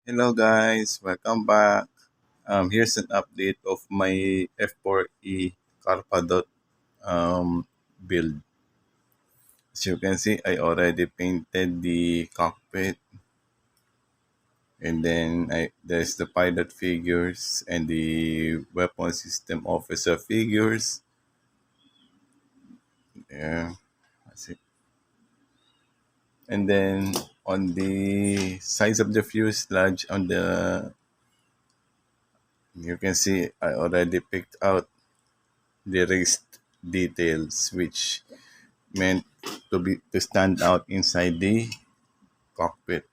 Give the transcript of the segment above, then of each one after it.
Hello guys, welcome back. Here's an update of my F-4E Karpadot build. As you can see, I already painted the cockpit, and then there's the pilot figures and the weapon system officer figures. Yeah, that's it. And then on the size of the fuselage, you can see I already picked out the wrist details, which meant to stand out inside the cockpit.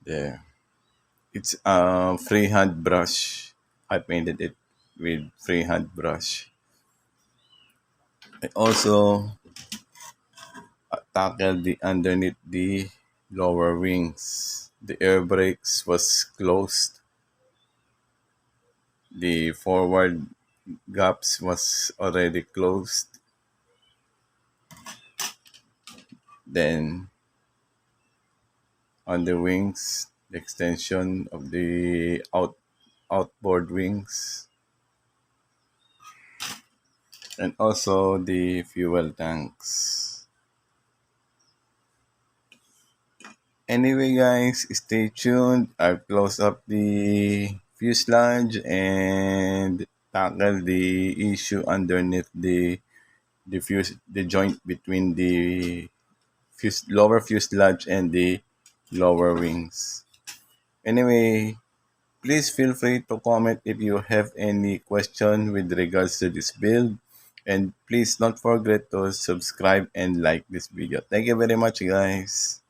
There, it's a freehand brush. I painted it with freehand brush. I also tackled the underneath the lower wings. The air brakes was closed. The forward gaps was already closed. Then on the wings, the extension of the outboard wings, and also the fuel tanks. Anyway, guys, stay tuned. I've closed up the fuselage and tackle the issue underneath the joint between the lower fuselage and the lower wings. Anyway, please feel free to comment if you have any question with regards to this build. And please don't forget to subscribe and like this video. Thank you very much, guys.